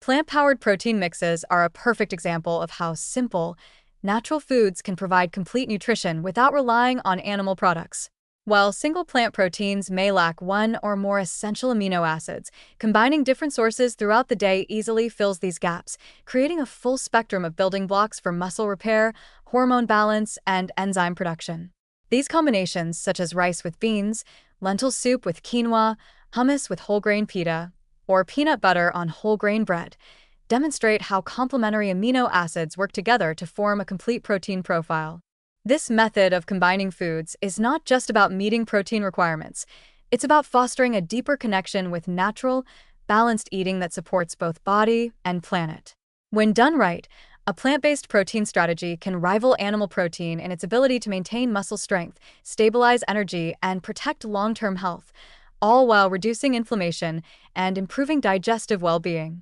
Plant-powered protein mixes are a perfect example of how simple, natural foods can provide complete nutrition without relying on animal products. While single plant proteins may lack one or more essential amino acids, combining different sources throughout the day easily fills these gaps, creating a full spectrum of building blocks for muscle repair, hormone balance, and enzyme production. These combinations, such as rice with beans, lentil soup with quinoa, hummus with whole grain pita, or peanut butter on whole grain bread, demonstrate how complementary amino acids work together to form a complete protein profile. This method of combining foods is not just about meeting protein requirements, it's about fostering a deeper connection with natural, balanced eating that supports both body and planet. When done right, a plant-based protein strategy can rival animal protein in its ability to maintain muscle strength, stabilize energy, and protect long-term health, all while reducing inflammation and improving digestive well-being.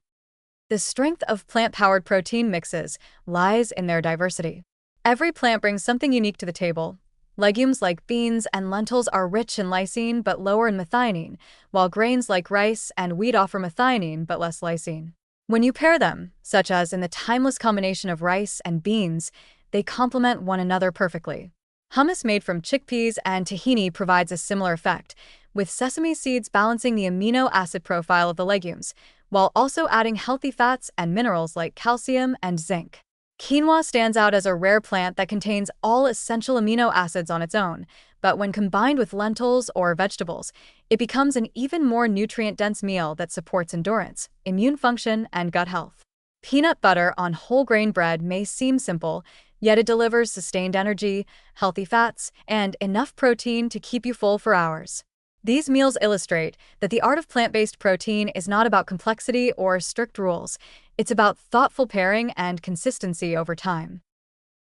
The strength of plant-powered protein mixes lies in their diversity. Every plant brings something unique to the table. Legumes like beans and lentils are rich in lysine but lower in methionine, while grains like rice and wheat offer methionine but less lysine. When you pair them, such as in the timeless combination of rice and beans, they complement one another perfectly. Hummus made from chickpeas and tahini provides a similar effect, with sesame seeds balancing the amino acid profile of the legumes, while also adding healthy fats and minerals like calcium and zinc. Quinoa stands out as a rare plant that contains all essential amino acids on its own, but when combined with lentils or vegetables, it becomes an even more nutrient-dense meal that supports endurance, immune function, and gut health. Peanut butter on whole grain bread may seem simple, yet it delivers sustained energy, healthy fats, and enough protein to keep you full for hours. These meals illustrate that the art of plant-based protein is not about complexity or strict rules. It's about thoughtful pairing and consistency over time.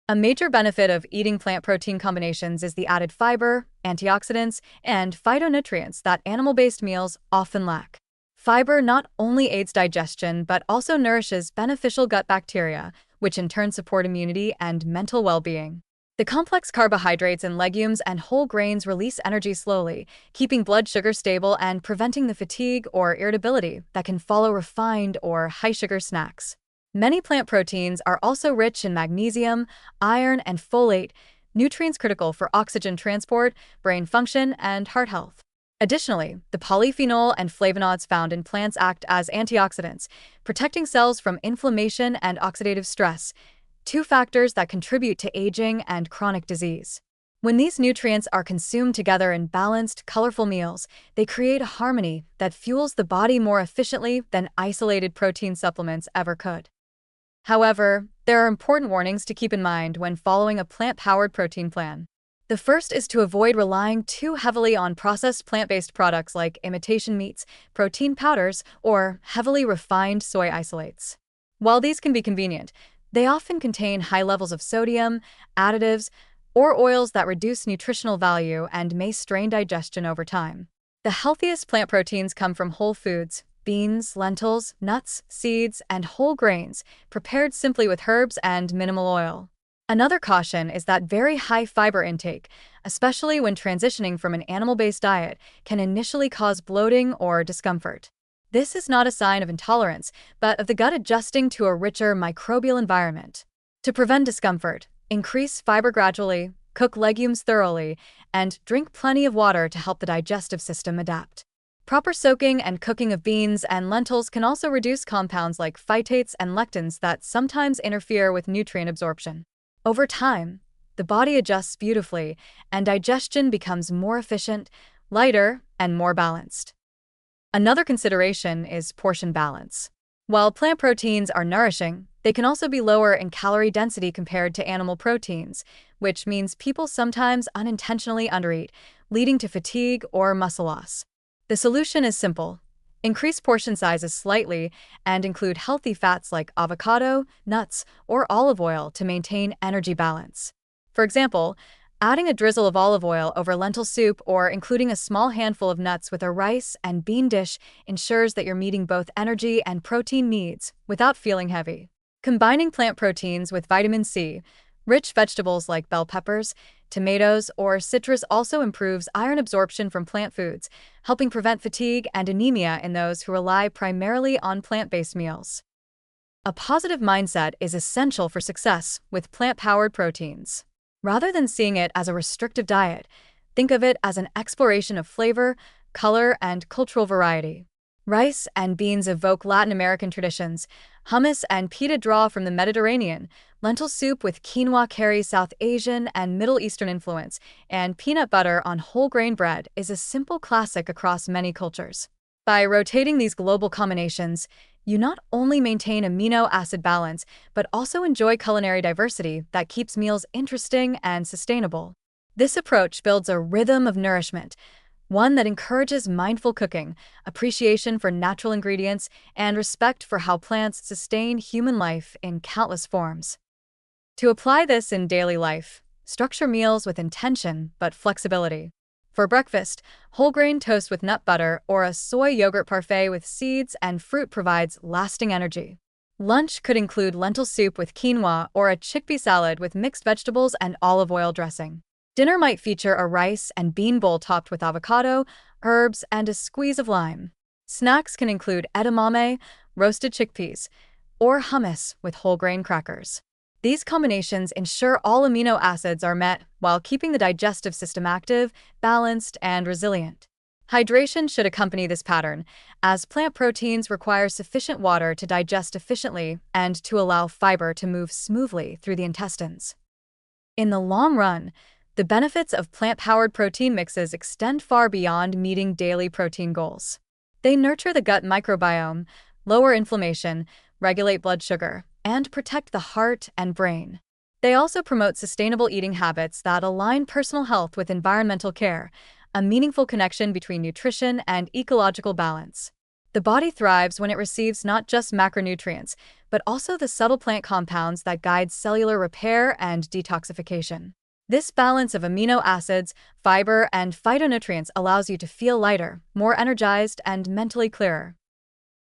A major benefit of eating plant protein combinations is the added fiber, antioxidants, and phytonutrients that animal-based meals often lack. Fiber not only aids digestion but also nourishes beneficial gut bacteria, which in turn support immunity and mental well-being. The complex carbohydrates in legumes and whole grains release energy slowly, keeping blood sugar stable and preventing the fatigue or irritability that can follow refined or high-sugar snacks. Many plant proteins are also rich in magnesium, iron, and folate, nutrients critical for oxygen transport, brain function, and heart health. Additionally, the polyphenol and flavonoids found in plants act as antioxidants, protecting cells from inflammation and oxidative stress, two factors that contribute to aging and chronic disease. When these nutrients are consumed together in balanced, colorful meals, they create a harmony that fuels the body more efficiently than isolated protein supplements ever could. However, there are important warnings to keep in mind when following a plant-powered protein plan. The first is to avoid relying too heavily on processed plant-based products like imitation meats, protein powders, or heavily refined soy isolates. While these can be convenient, they often contain high levels of sodium, additives, or oils that reduce nutritional value and may strain digestion over time. The healthiest plant proteins come from whole foods, beans, lentils, nuts, seeds, and whole grains, prepared simply with herbs and minimal oil. Another caution is that very high fiber intake, especially when transitioning from an animal-based diet, can initially cause bloating or discomfort. This is not a sign of intolerance, but of the gut adjusting to a richer microbial environment. To prevent discomfort, increase fiber gradually, cook legumes thoroughly, and drink plenty of water to help the digestive system adapt. Proper soaking and cooking of beans and lentils can also reduce compounds like phytates and lectins that sometimes interfere with nutrient absorption. Over time, the body adjusts beautifully, and digestion becomes more efficient, lighter, and more balanced. Another consideration is portion balance. While plant proteins are nourishing, they can also be lower in calorie density compared to animal proteins, which means people sometimes unintentionally undereat, leading to fatigue or muscle loss. The solution is simple. Increase portion sizes slightly and include healthy fats like avocado, nuts, or olive oil to maintain energy balance. For example, adding a drizzle of olive oil over lentil soup or including a small handful of nuts with a rice and bean dish ensures that you're meeting both energy and protein needs without feeling heavy. Combining plant proteins with vitamin C, rich vegetables like bell peppers, tomatoes, or citrus also improves iron absorption from plant foods, helping prevent fatigue and anemia in those who rely primarily on plant-based meals. A positive mindset is essential for success with plant-powered proteins. Rather than seeing it as a restrictive diet, think of it as an exploration of flavor, color, and cultural variety. Rice and beans evoke Latin American traditions. Hummus and pita draw from the Mediterranean. Lentil soup with quinoa carries South Asian and Middle Eastern influence. And peanut butter on whole grain bread is a simple classic across many cultures. By rotating these global combinations, you not only maintain amino acid balance, but also enjoy culinary diversity that keeps meals interesting and sustainable. This approach builds a rhythm of nourishment, one that encourages mindful cooking, appreciation for natural ingredients, and respect for how plants sustain human life in countless forms. To apply this in daily life, structure meals with intention but flexibility. For breakfast, whole grain toast with nut butter or a soy yogurt parfait with seeds and fruit provides lasting energy. Lunch could include lentil soup with quinoa or a chickpea salad with mixed vegetables and olive oil dressing. Dinner might feature a rice and bean bowl topped with avocado, herbs, and a squeeze of lime. Snacks can include edamame, roasted chickpeas, or hummus with whole grain crackers. These combinations ensure all amino acids are met while keeping the digestive system active, balanced, and resilient. Hydration should accompany this pattern, as plant proteins require sufficient water to digest efficiently and to allow fiber to move smoothly through the intestines. In the long run, the benefits of plant-powered protein mixes extend far beyond meeting daily protein goals. They nurture the gut microbiome, lower inflammation, regulate blood sugar, and protect the heart and brain. They also promote sustainable eating habits that align personal health with environmental care, a meaningful connection between nutrition and ecological balance. The body thrives when it receives not just macronutrients, but also the subtle plant compounds that guide cellular repair and detoxification. This balance of amino acids, fiber, and phytonutrients allows you to feel lighter, more energized, and mentally clearer.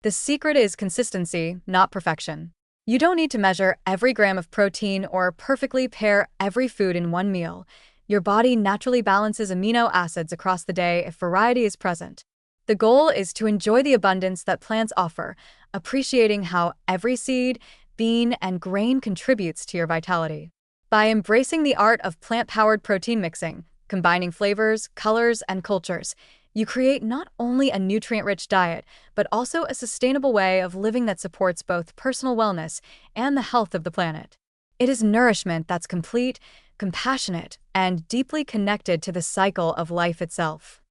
The secret is consistency, not perfection. You don't need to measure every gram of protein or perfectly pair every food in one meal. Your body naturally balances amino acids across the day if variety is present. The goal is to enjoy the abundance that plants offer, appreciating how every seed, bean, and grain contributes to your vitality. By embracing the art of plant-powered protein mixing, combining flavors, colors, and cultures, you create not only a nutrient-rich diet, but also a sustainable way of living that supports both personal wellness and the health of the planet. It is nourishment that's complete, compassionate, and deeply connected to the cycle of life itself.